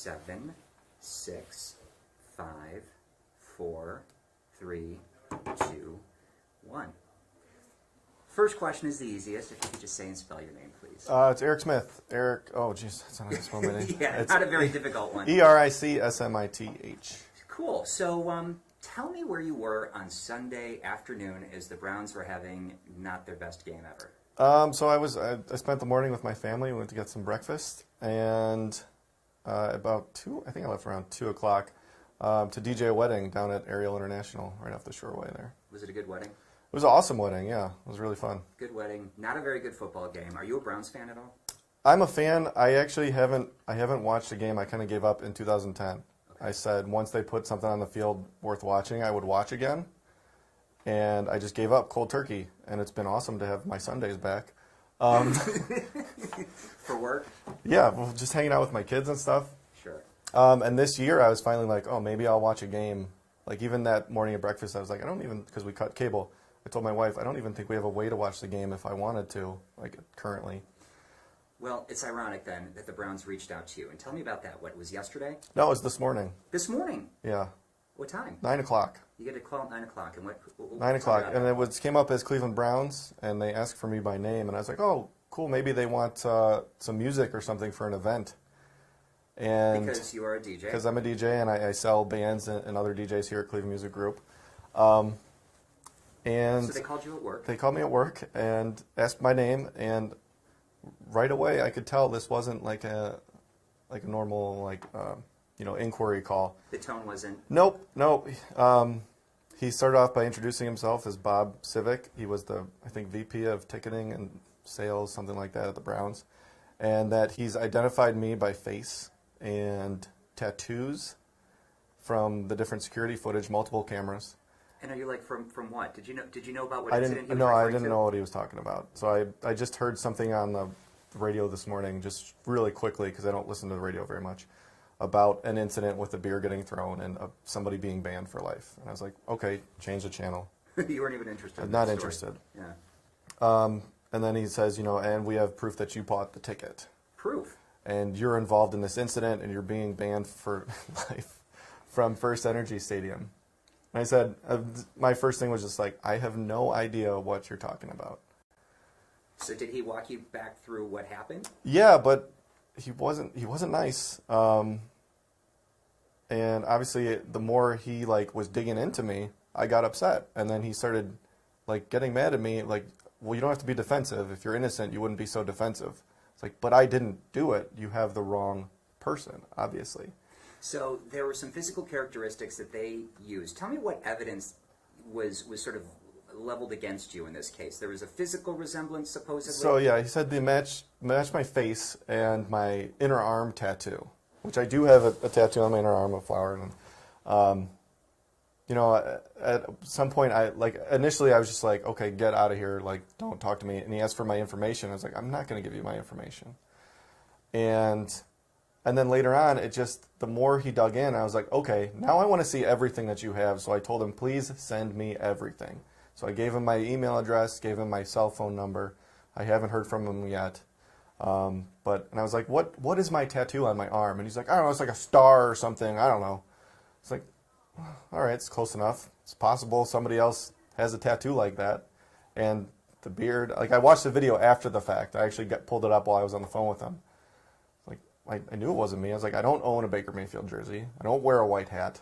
7, 6, 5, 4, 3, 2, 1. First question is the easiest. If you could just say and spell your name, please. It's Eric Smith. Eric, oh, jeez, that's not how to spell my name. Yeah, it's not a very difficult one. EricSmith. Cool. So tell me where you were on Sunday afternoon as the Browns were having not their best game ever. So I spent the morning with my family. We went to get some breakfast, and about 2, I think I left around 2 o'clock to DJ a wedding down at Ariel International, right off the shoreway there. Was it a good wedding? It was an awesome wedding, yeah. It was really fun. Good wedding. Not a very good football game. Are you a Browns fan at all? I'm a fan. I actually haven't watched a game. I kind of gave up in 2010. Okay. I said once they put something on the field worth watching, I would watch again. And I just gave up cold turkey, and it's been awesome to have my Sundays back. For work? Yeah, well, just hanging out with my kids and stuff. Sure. And this year I was finally like, oh, maybe I'll watch a game. Like even that morning at breakfast, I was like, because we cut cable, I told my wife, I don't even think we have a way to watch the game if I wanted to, like currently. Well, it's ironic then that the Browns reached out to you. And tell me about that. What, was yesterday? No, it was this morning. This morning? Yeah. What time? 9 o'clock. You get a call at 9 o'clock. And what 9 o'clock. And it came up as Cleveland Browns, and they asked for me by name. And I was like, oh, cool, maybe they want some music or something for an event. And because you are a DJ. Because I'm a DJ, and I sell bands and other DJs here at Cleveland Music Group. And so they called you at work? They called me at work and asked my name, and right away I could tell this wasn't like a normal inquiry call. The tone wasn't? Nope. He started off by introducing himself as Bob Civic. He was the, I think, VP of ticketing and sales, something like that at the Browns, and that he's identified me by face and tattoos from the different security footage, multiple cameras. And are you like from what? Did you know about what incident he was I referring didn't to? know what he was talking about. So I just heard something on the radio this morning, just really quickly, because I don't listen to the radio very much, about an incident with a beer getting thrown and somebody being banned for life. And I was like, okay, change the channel. You weren't even interested. Not interested. Yeah. And then he says, and we have proof that you bought the ticket. Proof. And you're involved in this incident, and you're being banned for life from FirstEnergy Stadium. And I said, my first thing was just like, I have no idea what you're talking about. So did he walk you back through what happened? Yeah, but he wasn't nice. And obviously, the more he was digging into me, I got upset. And then he started getting mad at me, well, you don't have to be defensive. If you're innocent, you wouldn't be so defensive. It's like, but I didn't do it. You have the wrong person, obviously. So there were some physical characteristics that they used. Tell me what evidence was sort of leveled against you in this case. There was a physical resemblance, supposedly? So, yeah, he said they match my face and my inner arm tattoo, which I do have a tattoo on my inner arm, a flower. And, at some point, initially I was just like, okay, get out of here, don't talk to me. And he asked for my information. I was like, I'm not going to give you my information. And then later on, the more he dug in, I was like, okay, now I want to see everything that you have. So I told him, please send me everything. So I gave him my email address, gave him my cell phone number. I haven't heard from him yet. And I was like, what is my tattoo on my arm? And he's like, I don't know, it's like a star or something. I don't know. It's like, all right, it's close enough. It's possible somebody else has a tattoo like that. And the beard, I watched the video after the fact. I actually pulled it up while I was on the phone with him. I knew it wasn't me. I was like, I don't own a Baker Mayfield jersey. I don't wear a white hat.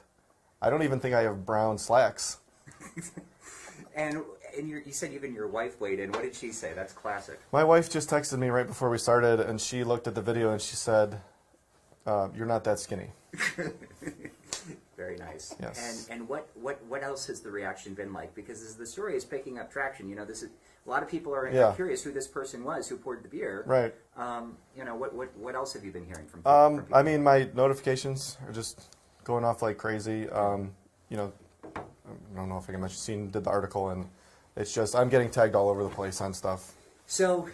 I don't even think I have brown slacks. And you said even your wife weighed in. What did she say? That's classic. My wife just texted me right before we started, and she looked at the video and she said, you're not that skinny. Very nice. Yes. And what else has the reaction been like? Because as the story is picking up traction, this is a lot of people are curious who this person was who poured the beer. Right. What else have you been hearing from people? I mean, my notifications are just going off like crazy. I don't know if I can mention, did the article, and it's just, I'm getting tagged all over the place on stuff. So,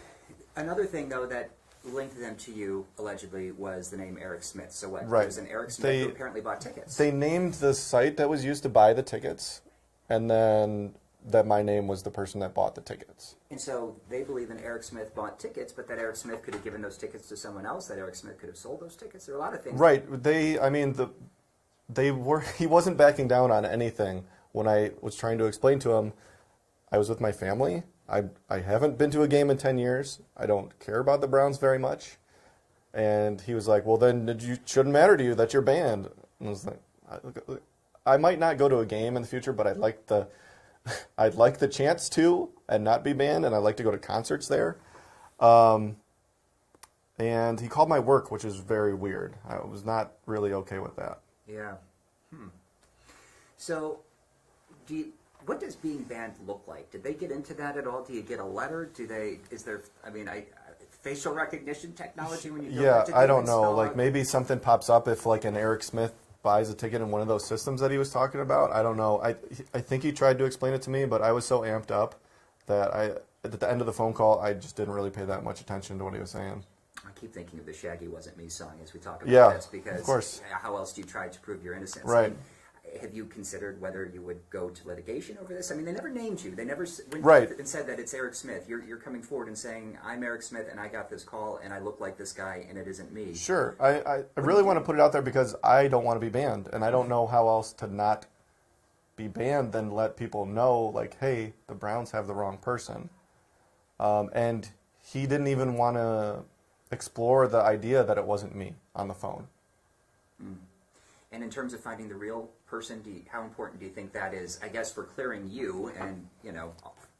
another thing, though, that linked them to you, allegedly, was the name Eric Smith. So what? Right. There's an Eric Smith who apparently bought tickets. They named the site that was used to buy the tickets, and then that my name was the person that bought the tickets. And so they believe in Eric Smith bought tickets, but that Eric Smith could have given those tickets to someone else, that Eric Smith could have sold those tickets. There are a lot of things. Right. He wasn't backing down on anything. When I was trying to explain to him, I was with my family. I haven't been to a game in 10 years. I don't care about the Browns very much. And he was like, well, then it shouldn't matter to you that you're banned. And I was like, I might not go to a game in the future, but I'd like the chance to and not be banned, and I'd like to go to concerts there. And he called my work, which is very weird. I was not really okay with that. Yeah. So, what does being banned look like? Did they get into that at all? Do you get a letter? Facial recognition technology when you go Yeah, to I don't know. Like maybe something pops up if like an Eric Smith buys a ticket in one of those systems that he was talking about. I don't know. I think he tried to explain it to me, but I was so amped up that at the end of the phone call, I just didn't really pay that much attention to what he was saying. I keep thinking of the Shaggy Wasn't Me song as we talk about this, because of course. How else do you try to prove your innocence? Right. Have you considered whether you would go to litigation over this? I mean, they never named you. They never and said that it's Eric Smith. You're coming forward and saying, I'm Eric Smith, and I got this call, and I look like this guy, and it isn't me. Sure. I really want to put it out there because I don't want to be banned, and I don't know how else to not be banned than let people know, like, hey, the Browns have the wrong person. And he didn't even want to explore the idea that it wasn't me on the phone. And in terms of finding the real person, how important do you think that is? I guess for clearing you, and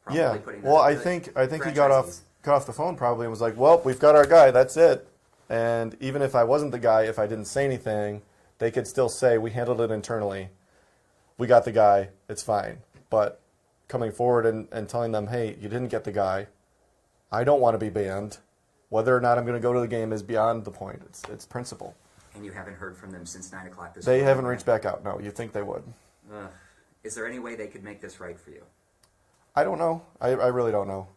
probably putting. Well, I think he got off the phone probably and was like, "Well, we've got our guy. That's it." And even if I wasn't the guy, if I didn't say anything, they could still say we handled it internally. We got the guy. It's fine. But coming forward and telling them, "Hey, you didn't get the guy. I don't want to be banned. Whether or not I'm going to go to the game is beyond the point. It's principle." And you haven't heard from them since 9 o'clock this morning? They morning? haven't reached back out. No, you'd think they would. Is there any way they could make this right for you? I don't know. I really don't know.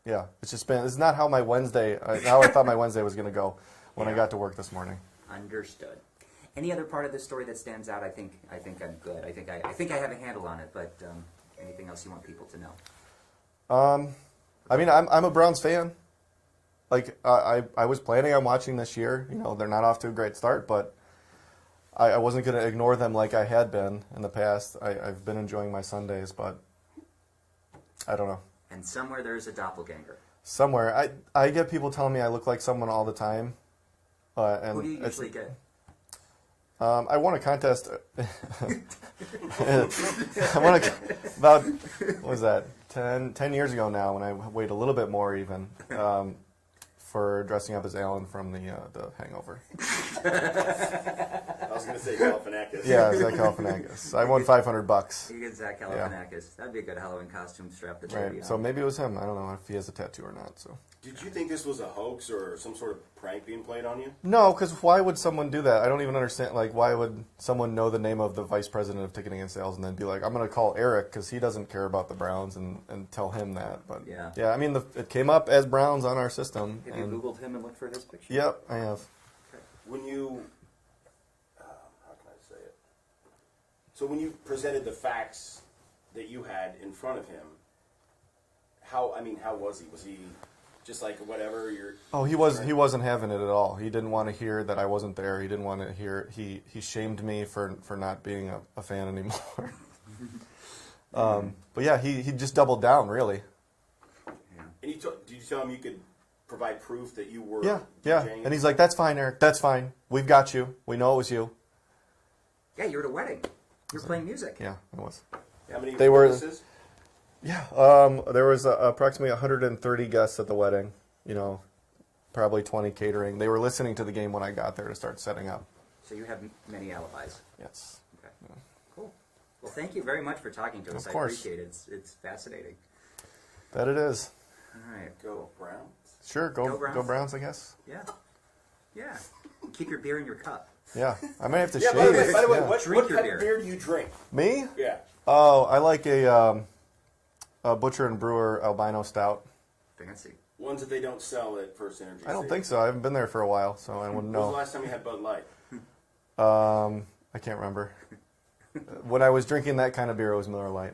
Yeah, it's not how my Wednesday, how I thought my Wednesday was going to go when I got to work this morning. Understood. Any other part of this story that stands out? I think I'm good. I think I have a handle on it, but anything else you want people to know? I mean, I'm a Browns fan. Like, I was planning on watching this year. They're not off to a great start, but I wasn't going to ignore them like I had been in the past. I've been enjoying my Sundays, but I don't know. And somewhere there's a doppelganger. Somewhere. I get people telling me I look like someone all the time. And who do you usually get? I won a contest. About, what was that, 10 years ago now, when I weighed a little bit more even. For dressing up as Alan from the Hangover. I was going to say Galifianakis. Yeah, Zach Galifianakis. I won $500. You get Zach Galifianakis. Yeah. That'd be a good Halloween costume strap. Right. So maybe it was him. I don't know if he has a tattoo or not. So. Did you think this was a hoax or some sort of prank being played on you? No, because why would someone do that? I don't even understand. Like, why would someone know the name of the vice president of ticketing and sales and then be like, I'm going to call Eric because he doesn't care about the Browns and tell him that? But yeah, I mean, it came up as Browns on our system. Have you Googled him and looked for this picture? Yep, I have. Okay. When you, how can I say it? So when you presented the facts that you had in front of him, how was he? Was he just like whatever you're? Oh, he wasn't having it at all. He didn't want to hear that I wasn't there. He didn't want to hear. He shamed me for not being a fan anymore. But yeah, he just doubled down really. Yeah. And did you tell him you could provide proof that you were? Yeah. DJing? And he's like, "That's fine, Eric. That's fine. We've got you. We know it was you." Yeah, you're at a wedding. You're playing music. Yeah, it was. How many they witnesses? Yeah, there was approximately 130 guests at the wedding, probably 20 catering. They were listening to the game when I got there to start setting up. So you have many alibis. Yes. Okay. Yeah. Cool. Well, thank you very much for talking to us. Of course. I appreciate it. It's fascinating. That it is. All right. Go Browns. Sure, go Browns, I guess. Yeah. Yeah. Keep your beer in your cup. Yeah, I might have to shave. By the way, what kind of beer do you drink? Me? Yeah. Oh, I like a Butcher and Brewer Albino Stout. Fancy. Ones that they don't sell at FirstEnergy. I don't think so. I haven't been there for a while, so I wouldn't know. When was the last time you had Bud Light? I can't remember. when I was drinking that kind of beer, it was Miller Lite.